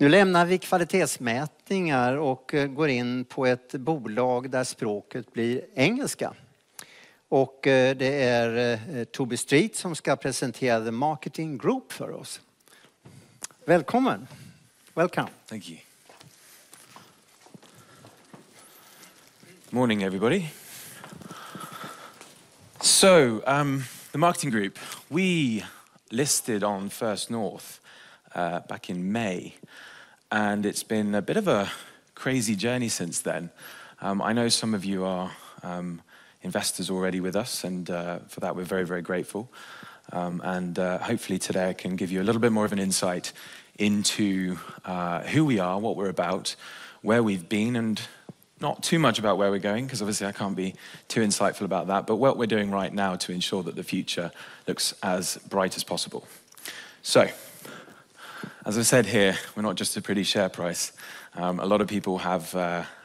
Nu lämnar vi kvalitetsmätningar och går in på ett bolag där språket blir engelska. Och det är Toby Street som ska presentera The Marketing Group för oss. Välkommen. Welcome. Thank you. Morning, everybody. So, the Marketing Group, we listed on First North back in May, and it's been a bit of a crazy journey since then. I know some of you are investors already with us, and for that we're very, very grateful. Hopefully today I can give you a little bit more of an insight into who we are, what we're about, where we've been, and not too much about where we're going, because obviously I can't be too insightful about that, but what we're doing right now to ensure that the future looks as bright as possible. So, as I said here, we're not just a pretty share price. A lot of people have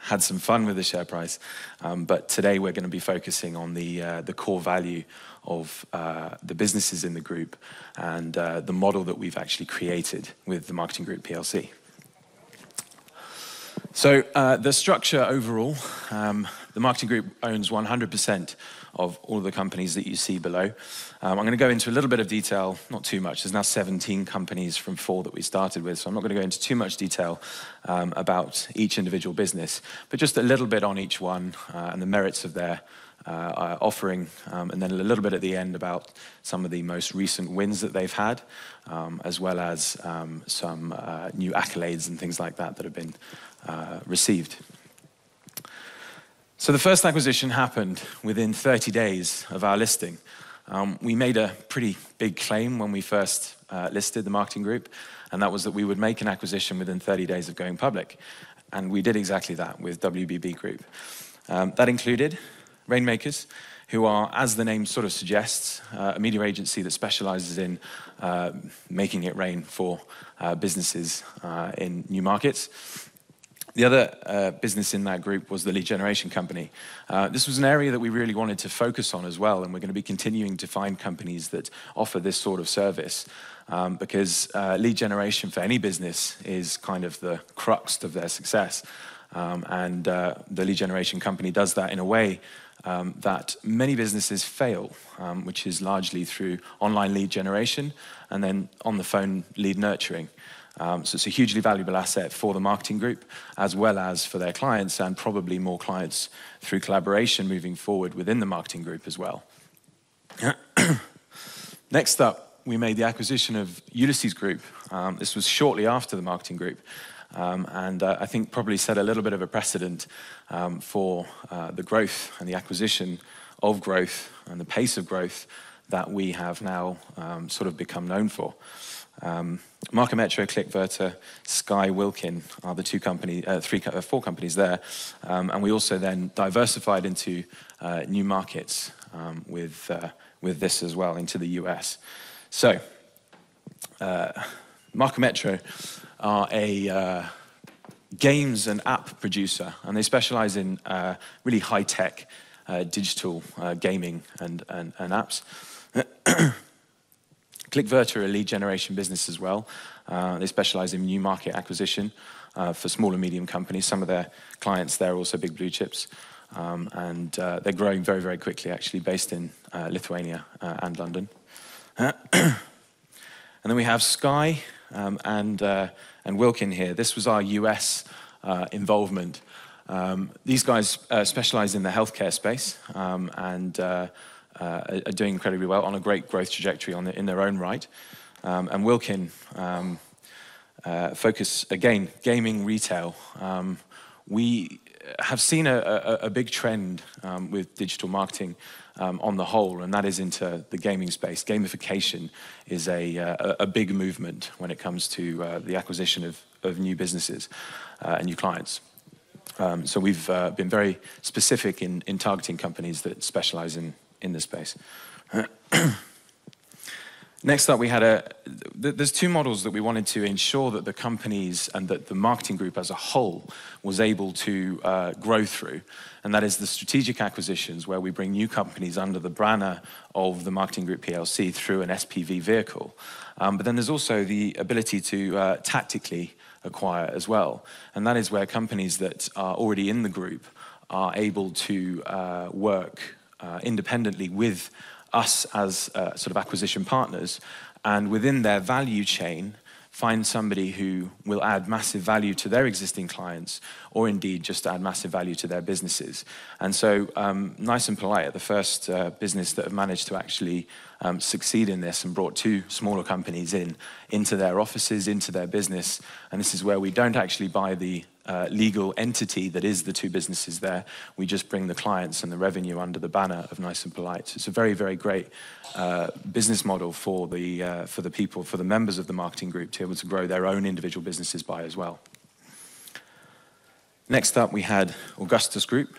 had some fun with the share price, but today we're going to be focusing on the core value of the businesses in the group and the model that we've actually created with the Marketing Group PLC. So the structure overall, the Marketing Group owns 100% of all of the companies that you see below. I'm going to go into a little bit of detail, not too much. There's now 17 companies from 4 that we started with, so I'm not going to go into too much detail about each individual business, but just a little bit on each one and the merits of their offering, and then a little bit at the end about some of the most recent wins that they've had, as well as some new accolades and things like that that have been received. So the first acquisition happened within 30 days of our listing. We made a pretty big claim when we first listed the Marketing Group, and that was that we would make an acquisition within 30 days of going public. And we did exactly that with WBB Group. That included Rainmakers, who are, as the name sort of suggests, a media agency that specializes in making it rain for businesses in new markets. The other business in that group was the lead generation company. This was an area that we really wanted to focus on as well, and we're going to be continuing to find companies that offer this sort of service, because lead generation for any business is kind of the crux of their success. The lead generation company does that in a way that many businesses fail, which is largely through online lead generation and then on the phone lead nurturing. So it's a hugely valuable asset for the Marketing Group, as well as for their clients, and probably more clients through collaboration moving forward within the Marketing Group as well. Next up, we made the acquisition of Ulysses Group. This was shortly after the Marketing Group, and I think probably set a little bit of a precedent for the growth and the acquisition of growth and the pace of growth that we have now sort of become known for. Marcometro, ClickVerter, Sky, Wilkin are the 4 companies there, and we also then diversified into new markets with this as well, into the US. So, Marcometro are a games and app producer, and they specialize in really high-tech digital gaming and apps. ClickVerter are a lead generation business as well. They specialize in new market acquisition for small and medium companies. Some of their clients there are also big blue chips. And they're growing very, very quickly, actually, based in Lithuania and London. And then we have Sky and Wilkin here. This was our US involvement. These guys specialize in the healthcare space and are doing incredibly well, on a great growth trajectory in their own right. And Wilkin focus, again, gaming, retail. We have seen a big trend with digital marketing on the whole, and that is into the gaming space. Gamification is a big movement when it comes to the acquisition of new businesses and new clients. So we've been very specific in targeting companies that specialize in this space. Next up, we had there's 2 models that we wanted to ensure that the companies and that the Marketing Group as a whole was able to grow through. And that is the strategic acquisitions, where we bring new companies under the banner of the Marketing Group PLC through an SPV vehicle. But then there's also the ability to tactically acquire as well. And that is where companies that are already in the group are able to work independently with us as sort of acquisition partners, and within their value chain, find somebody who will add massive value to their existing clients, or indeed just add massive value to their businesses. And so Nice and Polite are the first business that have managed to actually succeed in this and brought two smaller companies into their offices, into their business. And this is where we don't actually buy the legal entity that is the two businesses there. We just bring the clients and the revenue under the banner of Nice and Polite. So it's a very, very great business model for the people, for the members of the marketing group to be able to grow their own individual businesses by as well. Next up, we had Augustus Group.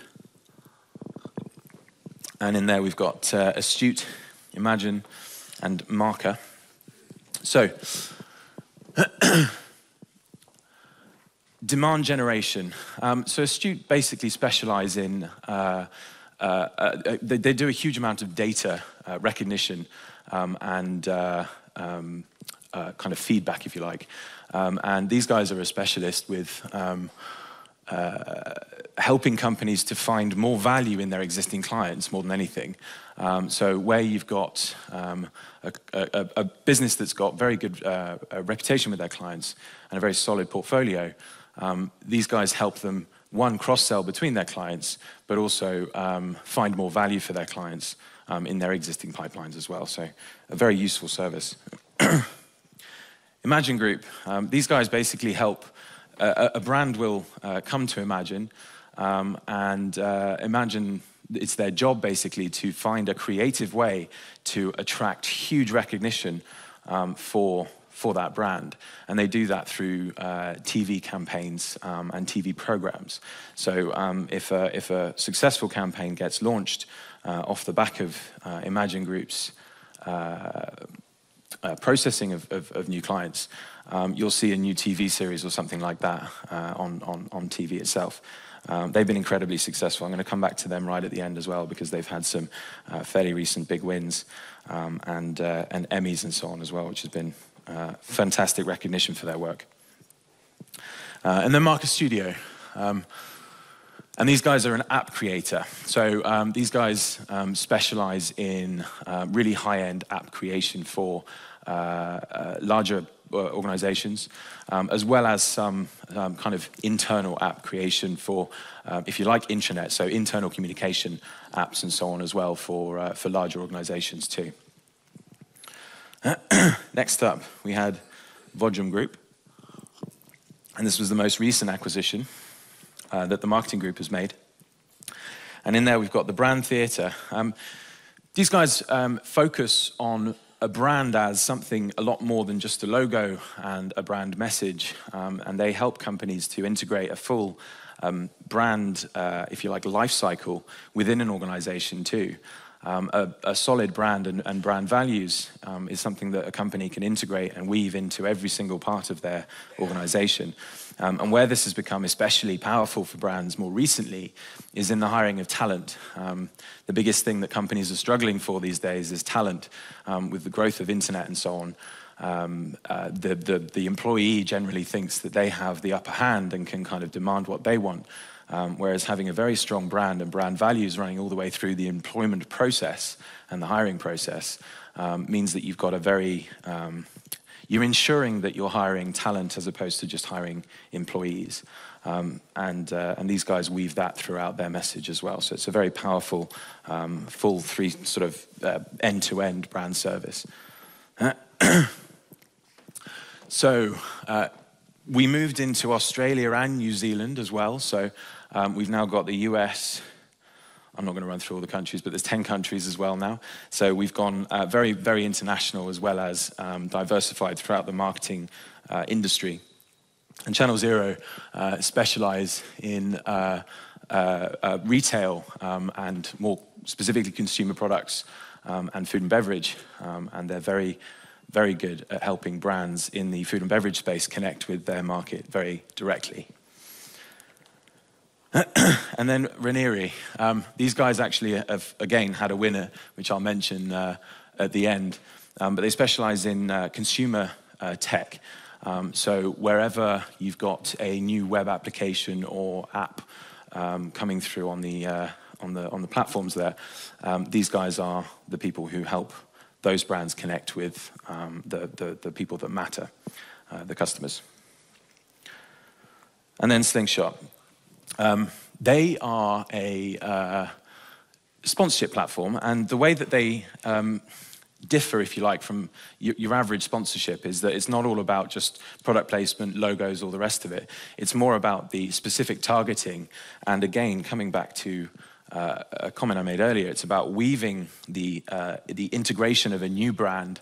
And in there, we've got Astute, Imagine, and Marker. So, demand generation. So Astute basically specialize in, they do a huge amount of data recognition and kind of feedback, if you like. And these guys are a specialist with helping companies to find more value in their existing clients more than anything. So where you've got a business that's got very good reputation with their clients and a very solid portfolio, these guys help them, one, cross-sell between their clients, but also find more value for their clients in their existing pipelines as well. So a very useful service. Imagine Group, these guys basically help, a brand will come to Imagine, and Imagine, it's their job basically to find a creative way to attract huge recognition for that brand. And they do that through TV campaigns and TV programs. So if a successful campaign gets launched off the back of Imagine Group's processing of new clients, you'll see a new TV series or something like that on TV itself. They've been incredibly successful. I'm going to come back to them right at the end as well, because they've had some fairly recent big wins and Emmys and so on as well, which has been fantastic recognition for their work. And then Marcus Studio. And these guys are an app creator. So these guys specialize in really high-end app creation for larger organizations, as well as some kind of internal app creation for, if you like, intranet, so internal communication apps and so on as well for larger organizations too. Next up, we had Vodrum Group. And this was the most recent acquisition that the marketing group has made. And in there, we've got the brand theater. These guys focus on a brand as something a lot more than just a logo and a brand message. And they help companies to integrate a full brand, if you like, life cycle within an organization too. A solid brand and brand values is something that a company can integrate and weave into every single part of their organization. And where this has become especially powerful for brands more recently is in the hiring of talent. The biggest thing that companies are struggling for these days is talent. With the growth of internet and so on, the employee generally thinks that they have the upper hand and can kind of demand what they want. Whereas having a very strong brand and brand values running all the way through the employment process and the hiring process means that you've got a very, you're ensuring that you're hiring talent as opposed to just hiring employees. And these guys weave that throughout their message as well. So it's a very powerful, full three sort of end-to-end brand service. So we moved into Australia and New Zealand as well. So we've now got the US. I'm not going to run through all the countries, but there's 10 countries as well now. So we've gone very, very international, as well as diversified throughout the marketing industry. And Channel Zero specialize in retail and more specifically consumer products and food and beverage. And they're very, very good at helping brands in the food and beverage space connect with their market very directly. And then Ranieri. These guys actually have, again, had a winner, which I'll mention at the end. But they specialize in consumer tech. So wherever you've got a new web application or app coming through on the platforms there, these guys are the people who help those brands connect with the people that matter, the customers. And then Slingshot. They are a sponsorship platform, and the way that they differ, if you like, from your average sponsorship is that it's not all about just product placement, logos, all the rest of it. It's more about the specific targeting, and again, coming back to a comment I made earlier, it's about weaving the integration of a new brand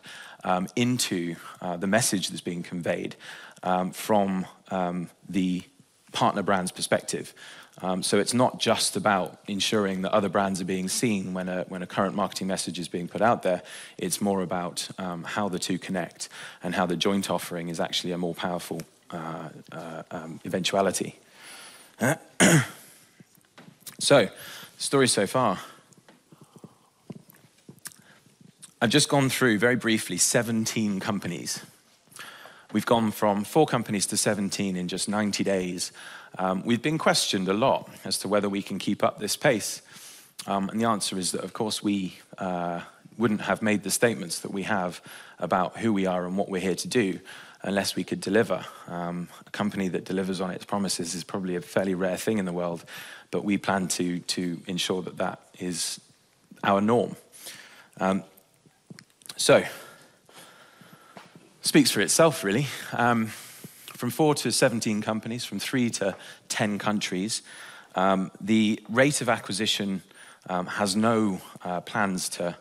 into the message that's being conveyed from the partner brand's perspective. So it's not just about ensuring that other brands are being seen when a current marketing message is being put out there. It's more about how the two connect and how the joint offering is actually a more powerful eventuality. So, story so far. I've just gone through, very briefly, 17 companies. We've gone from 4 companies to 17 in just 90 days. We've been questioned a lot as to whether we can keep up this pace. And the answer is that, of course, we wouldn't have made the statements that we have about who we are and what we're here to do unless we could deliver. A company that delivers on its promises is probably a fairly rare thing in the world, but we plan to ensure that that is our norm. So, speaks for itself, really. From 4 to 17 companies, from 3 to 10 countries. The rate of acquisition has no plans to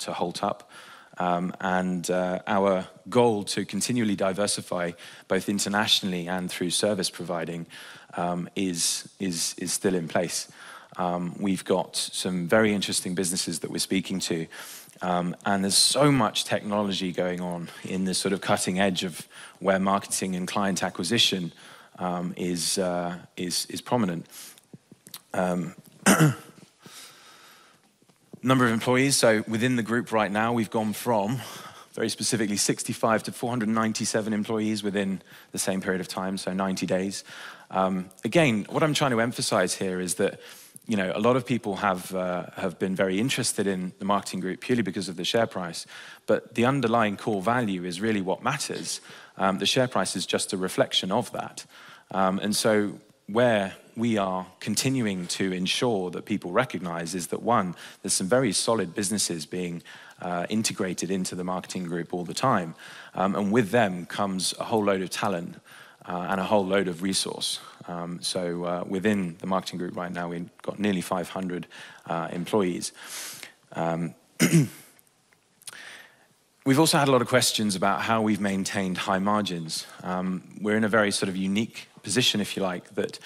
halt up. And our goal to continually diversify, both internationally and through service providing, is still in place. We've got some very interesting businesses that we're speaking to. And there's so much technology going on in this sort of cutting edge of where marketing and client acquisition is prominent. Number of employees, so within the group right now, we've gone from, very specifically, 65 to 497 employees within the same period of time, so 90 days. Again, what I'm trying to emphasize here is that a lot of people have been very interested in the marketing group purely because of the share price, but the underlying core value is really what matters. The share price is just a reflection of that. And so where we are continuing to ensure that people recognize is that, one, there's some very solid businesses being integrated into the marketing group all the time. And with them comes a whole load of talent and a whole load of resource. So within the marketing group right now, we've got nearly 500 employees. We've also had a lot of questions about how we've maintained high margins. We're in a very sort of unique position, if you like, that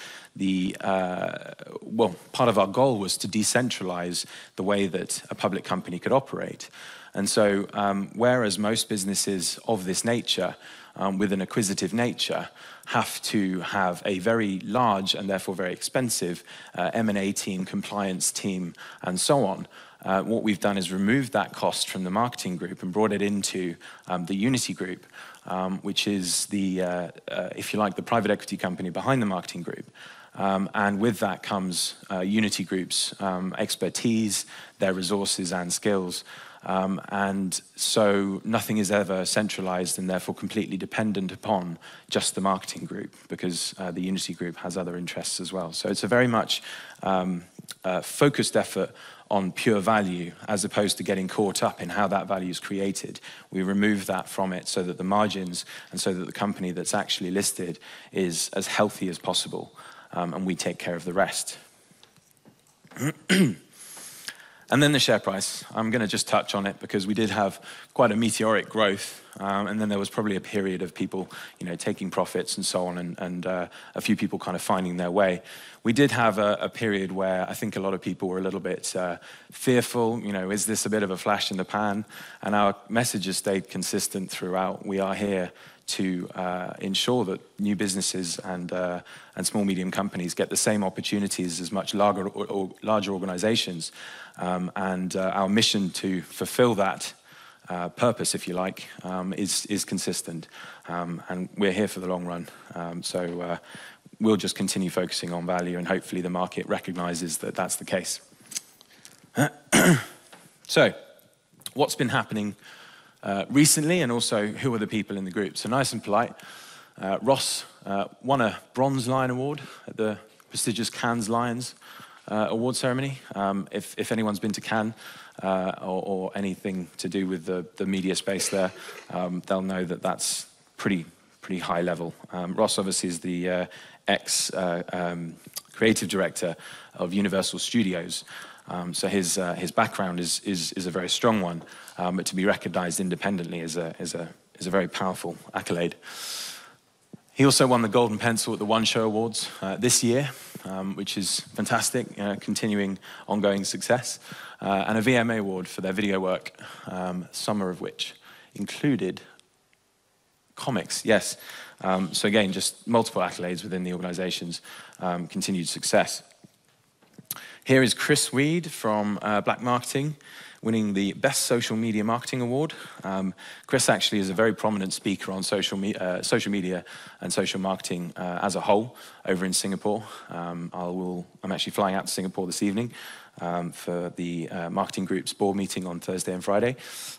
part of our goal was to decentralize the way that a public company could operate. And so whereas most businesses of this nature, with an acquisitive nature, have to have a very large and therefore very expensive M&A team, compliance team, and so on, what we've done is removed that cost from the marketing group and brought it into the Unity group, which is the, if you like, the private equity company behind the marketing group. And with that comes Unity Group's expertise, their resources and skills. And so nothing is ever centralized and therefore completely dependent upon just the marketing group, because the Unity Group has other interests as well. So it's a very much focused effort on pure value, as opposed to getting caught up in how that value is created. We remove that from it so that the margins and so that the company that's actually listed is as healthy as possible, and we take care of the rest. And then the share price. I'm going to just touch on it because we did have quite a meteoric growth, and then there was probably a period of people, taking profits and so on, and a few people kind of finding their way. We did have a period where I think a lot of people were a little bit fearful. Is this a bit of a flash in the pan? And our message has stayed consistent throughout. We are here to ensure that new businesses and small medium companies get the same opportunities as much larger organizations, and our mission to fulfill that purpose, if you like, is consistent. And we're here for the long run. So we'll just continue focusing on value, and hopefully the market recognizes that that's the case. So, what's been happening recently, and also who are the people in the group? So nice and polite. Ross won a Bronze Lion Award at the prestigious Cannes Lions award ceremony. If anyone's been to Cannes or anything to do with the media space there, they'll know that that's pretty high level. Ross obviously is the ex-creative director of Universal Studios. So his background is a very strong one, but to be recognized independently is a very powerful accolade. He also won the Golden Pencil at the One Show Awards this year, which is fantastic, continuing ongoing success, and a VMA award for their video work, some of which included comics, yes. So again, just multiple accolades within the organization's continued success. Here is Chris Weed from Black Marketing, winning the Best Social Media Marketing Award. Chris actually is a very prominent speaker on social media and social marketing as a whole over in Singapore. I'm actually flying out to Singapore this evening for the marketing group's board meeting on Thursday and Friday.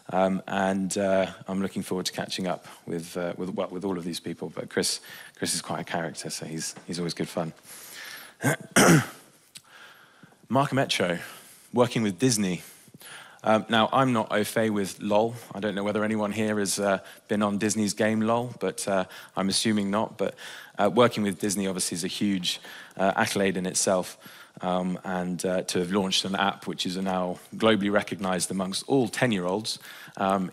And I'm looking forward to catching up with all of these people. But Chris is quite a character, so he's always good fun. Mark Metro, working with Disney. Now, I'm not au fait with LOL. I don't know whether anyone here has been on Disney's game LOL, but I'm assuming not. But working with Disney obviously is a huge accolade in itself. And to have launched an app which is now globally recognized amongst all 10-year-olds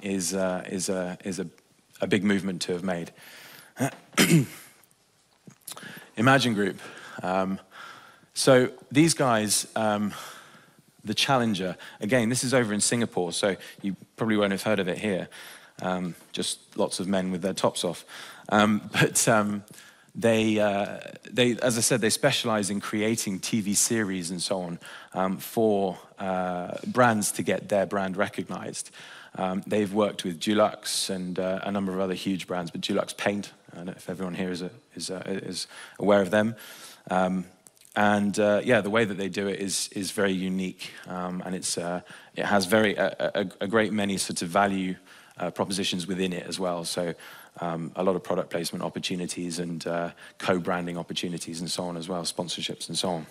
is a big movement to have made. Imagine Group. So these guys, the Challenger, again, this is over in Singapore, so you probably won't have heard of it here. Just lots of men with their tops off. But they, as I said, they specialize in creating TV series and so on for brands to get their brand recognized. They've worked with Dulux and a number of other huge brands, but Dulux Paint, I don't know if everyone here is aware of them. Yeah, the way that they do it is very unique, and it has a great many sorts of value propositions within it as well. So a lot of product placement opportunities and co-branding opportunities and so on as well, sponsorships and so on.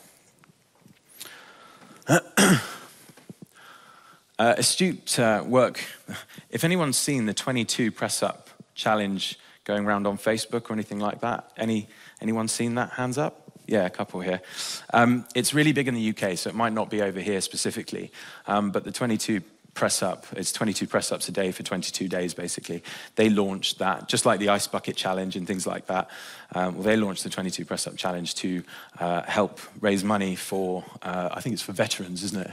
Astute work. If anyone's seen the 22 press-up challenge going around on Facebook or anything like that, anyone seen that? Hands up. Yeah, a couple here. It's really big in the UK, so it might not be over here specifically. But the 22 press-up, it's 22 press-ups a day for 22 days, basically. They launched that, just like the Ice Bucket Challenge and things like that. They launched the 22 press-up challenge to help raise money for, I think it's for veterans, isn't it?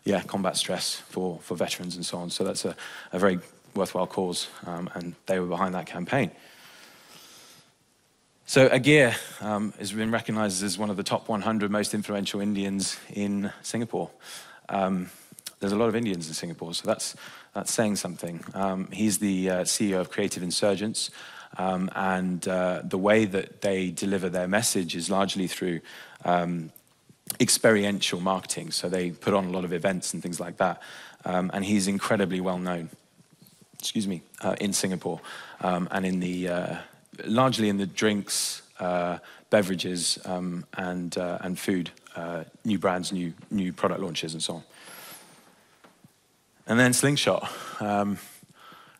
Yeah, combat stress for veterans and so on. So that's a very worthwhile cause, and they were behind that campaign. So Agir has been recognized as one of the top 100 most influential Indians in Singapore. There's a lot of Indians in Singapore, so that's saying something. He's the CEO of Creative Insurgents, and the way that they deliver their message is largely through experiential marketing. So they put on a lot of events and things like that, and he's incredibly well known. In Singapore, and in the largely in the drinks, beverages, and food, new brands, new product launches, and so on. And then Slingshot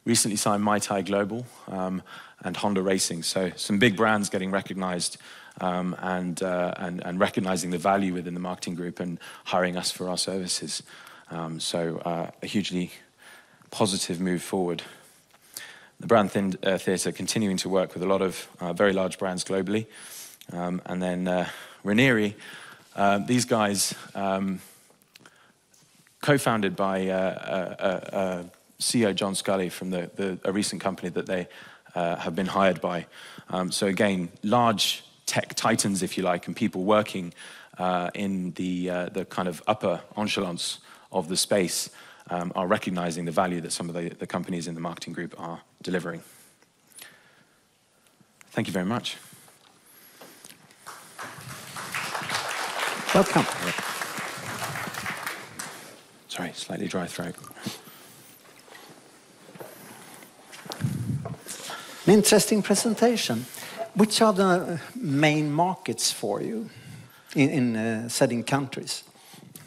recently signed Mai Tai Global and Honda Racing. So some big brands getting recognized and recognizing the value within the marketing group and hiring us for our services. So a hugely positive move forward. The Brand Theatre continuing to work with a lot of very large brands globally. And then Ranieri, these guys, co-founded by CEO John Scully from a recent company that they have been hired by. So again, large tech titans, if you like, and people working in the kind of upper echelons of the space. are recognizing the value that some of the companies in the marketing group are delivering. Thank you very much. Welcome. Sorry, slightly dry throat. An interesting presentation. Which are the main markets for you in setting countries?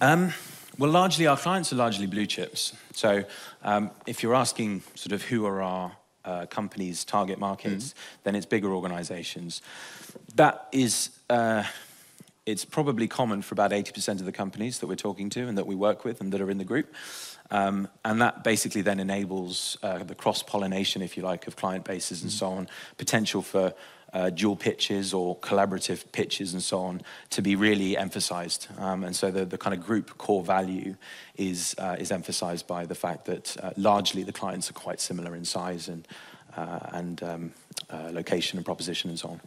Well, largely our clients are largely blue chips. So if you're asking sort of who are our companies' target markets, then it's bigger organizations. That is, it's probably common for about 80% of the companies that we're talking to and that we work with and that are in the group. And that basically then enables the cross-pollination, if you like, of client bases and so on, potential for dual pitches or collaborative pitches and so on to be really emphasized. And so the kind of group core value is emphasized by the fact that largely the clients are quite similar in size and location and proposition and so on.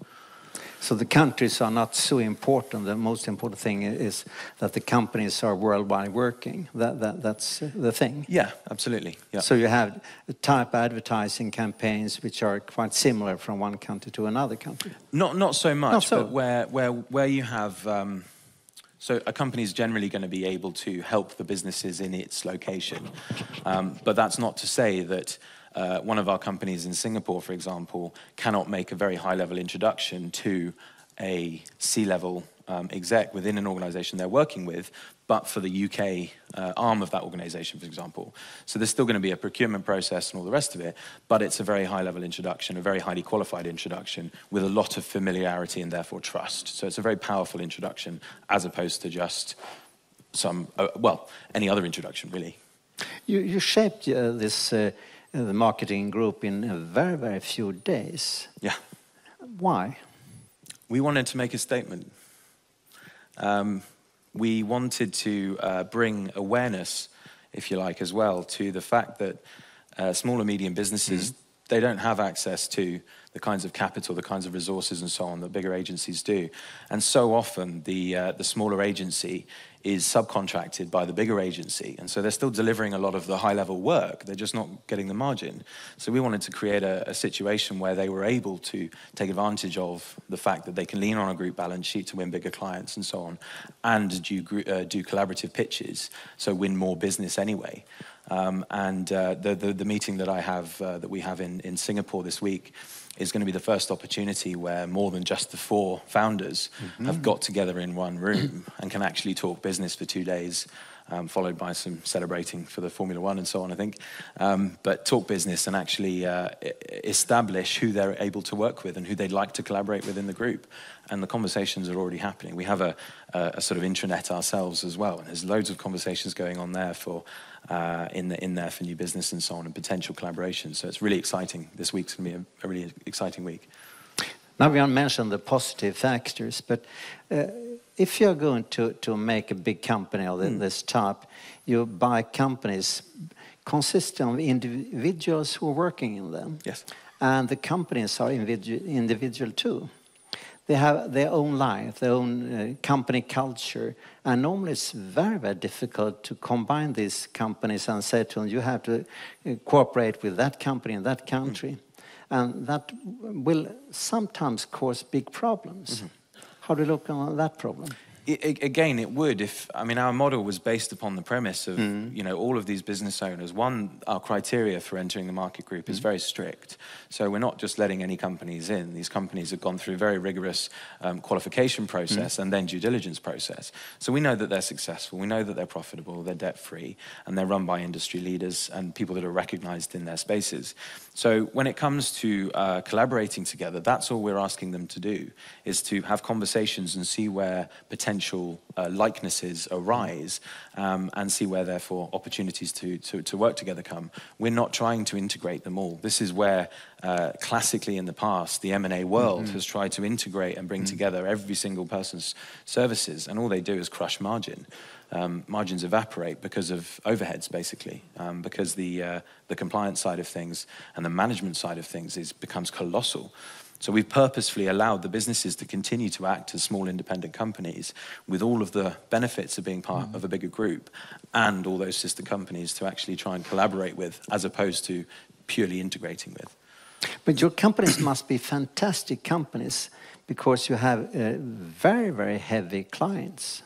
So the countries are not so important. The most important thing is that the companies are worldwide working. That's the thing. Yeah, absolutely. Yeah. So you have type of advertising campaigns which are quite similar from one country to another country. Not so much, Not so. But where you have so a company is generally going to be able to help the businesses in its location, but that's not to say that. One of our companies in Singapore, for example, cannot make a very high-level introduction to a C-level exec within an organization they're working with, but for the UK arm of that organization, for example. So there's still going to be a procurement process and all the rest of it, but it's a very high-level introduction, a very highly qualified introduction with a lot of familiarity and therefore trust. So it's a very powerful introduction as opposed to just some, any other introduction, really. You shaped this... the marketing group in a very, very few days. Yeah. Why? We wanted to make a statement. We wanted to bring awareness, if you like, as well, to the fact that small and medium businesses, they don't have access to the kinds of capital, the kinds of resources and so on that bigger agencies do. And so often the smaller agency is subcontracted by the bigger agency. And so they're still delivering a lot of the high-level work. They're just not getting the margin. So we wanted to create a situation where they were able to take advantage of the fact that they can lean on a group balance sheet to win bigger clients and so on, and do collaborative pitches, so win more business anyway. The meeting that we have in Singapore this week is going to be the first opportunity where more than just the 4 founders have got together in one room and can actually talk business for 2 days, followed by some celebrating for the Formula One and so on, I think. But talk business and actually establish who they're able to work with and who they'd like to collaborate with in the group. And the conversations are already happening. We have a sort of intranet ourselves as well, and there's loads of conversations going on there for in there for new business and so on, and potential collaboration. So it's really exciting. This week's going to be a really exciting week. Now we mentioned the positive factors, but if you're going to make a big company of this type, you buy companies consisting of individuals who are working in them. Yes. And the companies are individual too. They have their own life, their own company culture. And normally it's very, very difficult to combine these companies and say to them, you have to cooperate with that company in that country. And that will sometimes cause big problems. How do you look on that problem? Again, it would our model was based upon the premise of, all of these business owners. One, our criteria for entering the market group is very strict. So we're not just letting any companies in. These companies have gone through a very rigorous qualification process and then due diligence process. So we know that they're successful. We know that they're profitable, they're debt-free, and they're run by industry leaders and people that are recognized in their spaces. So when it comes to collaborating together, that's all we're asking them to do, is to have conversations and see where potential likenesses arise and see where, therefore, opportunities to work together come. We're not trying to integrate them all. This is where, classically in the past, the M&A world has tried to integrate and bring together every single person's services, and all they do is crush margin. Margins evaporate because of overheads, basically, because the compliance side of things and the management side of things becomes colossal. So we've purposefully allowed the businesses to continue to act as small independent companies with all of the benefits of being part of a bigger group, and all those sister companies to actually try and collaborate with, as opposed to purely integrating with. But your companies must be fantastic companies, because you have very, very heavy clients.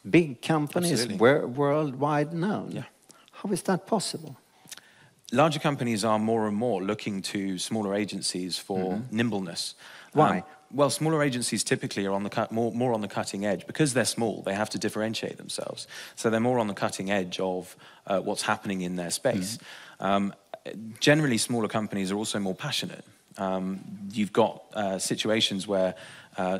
Big companies, worldwide known. Yeah. How is that possible? Larger companies are more and more looking to smaller agencies for nimbleness. Why? Well, smaller agencies typically are on the more on the cutting edge. Because they're small, they have to differentiate themselves. So they're more on the cutting edge of what's happening in their space. Generally, smaller companies are also more passionate. You've got situations where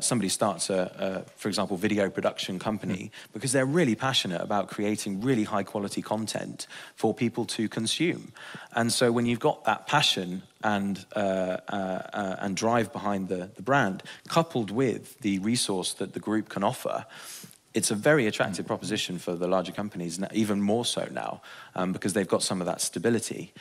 somebody starts for example, video production company because they're really passionate about creating really high quality content for people to consume. And so when you've got that passion and drive behind the brand, coupled with the resource that the group can offer, it's a very attractive proposition for the larger companies, even more so now, because they've got some of that stability.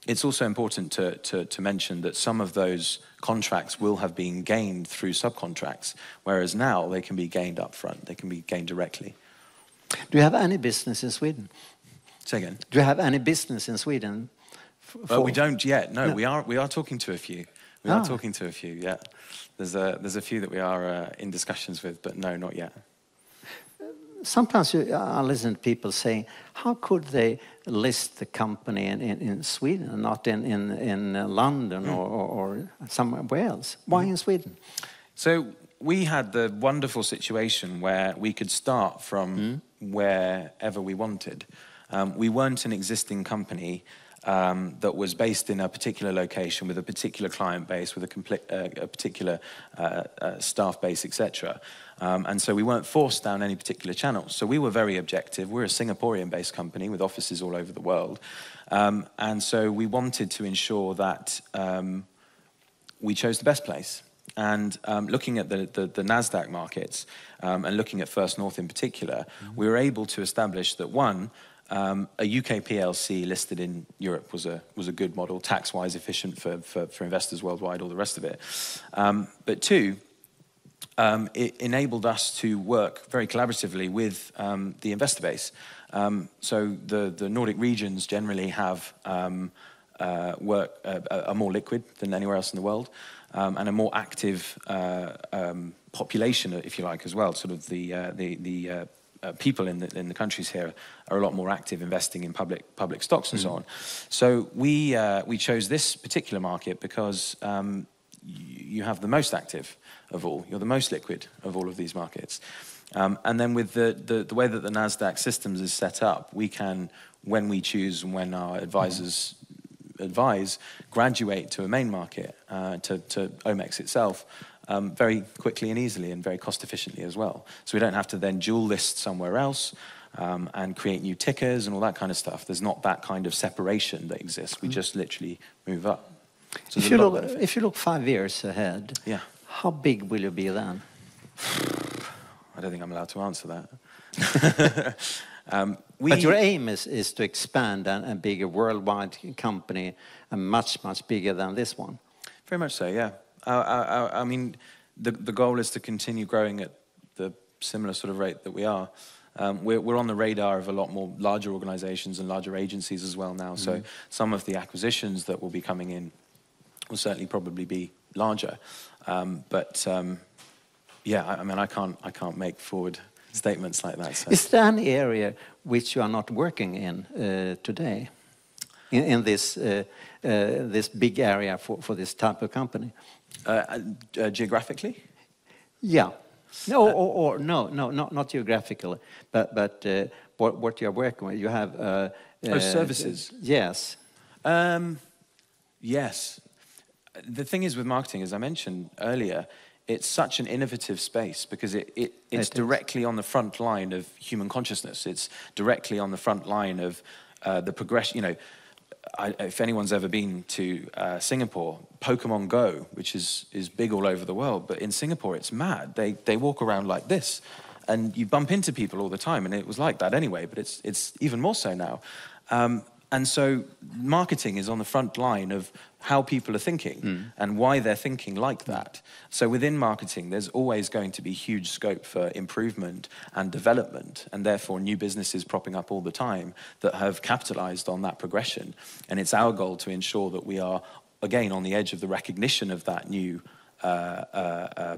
It's also important to mention that some of those contracts will have been gained through subcontracts, whereas now they can be gained up front, they can be gained directly. Do you have any business in Sweden? Say again? Do you have any business in Sweden? We don't yet, no. We are talking to a few. We are talking to a few, yeah. There's a few that we are in discussions with, but no, not yet. Sometimes I listen to people saying, how could they list the company in Sweden and not in London or somewhere else? Why in Sweden? So we had the wonderful situation where we could start from wherever we wanted. We weren't an existing company that was based in a particular location with a particular client base, with a particular staff base, etc. And so we weren't forced down any particular channel. So we were very objective. We're a Singaporean-based company with offices all over the world. And so we wanted to ensure that we chose the best place. And looking at the NASDAQ markets and looking at First North in particular, we were able to establish that, one, a UK PLC listed in Europe was a good model, tax-wise efficient for investors worldwide, all the rest of it. But two, it enabled us to work very collaboratively with the investor base. So the Nordic regions generally have are more liquid than anywhere else in the world, and a more active population, if you like, as well. Sort of the people in the countries here are a lot more active investing in public stocks and so on. So we chose this particular market because you have the most active of all. You're the most liquid of all of these markets. And then with the way that the NASDAQ systems is set up, we can, when we choose and when our advisors advise, graduate to a main market, to OMEX itself, very quickly and easily and very cost efficiently as well. So we don't have to then dual list somewhere else and create new tickers and all that kind of stuff. There's not that kind of separation that exists. We just literally move up. So if you look 5 years ahead, how big will you be then? I don't think I'm allowed to answer that. But your aim is to expand and be a worldwide company, and much bigger than this one. Very much so, yeah. I mean, the goal is to continue growing at the similar sort of rate that we are. We're on the radar of a lot more larger organizations and larger agencies as well now. So some of the acquisitions that will be coming in will certainly probably be larger. Yeah, I mean, I can't make forward statements like that. So. Is there any area which you are not working in today? In this this big area for this type of company? Geographically? Yeah. No, not geographically, but what you're working with. You have services. Yes. Yes. The thing is with marketing, as I mentioned earlier, it's such an innovative space because it's directly on the front line of human consciousness. It's directly on the front line of the progression. You know, if anyone's ever been to Singapore, Pokemon Go, which is big all over the world, but in Singapore it's mad. They walk around like this, and you bump into people all the time, and it was like that anyway. But it's even more so now. And so marketing is on the front line of how people are thinking and why they're thinking like that. So within marketing, there's always going to be huge scope for improvement and development, and therefore new businesses propping up all the time that have capitalized on that progression. And it's our goal to ensure that we are, again, on the edge of the recognition of that new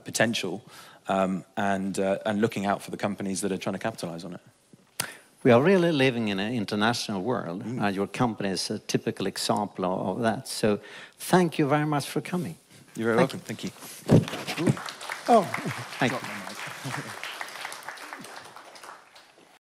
potential and looking out for the companies that are trying to capitalize on it. We are really living in an international world. Your company is a typical example of that. So thank you very much for coming. You're very welcome. Thank you. Oh, thank you.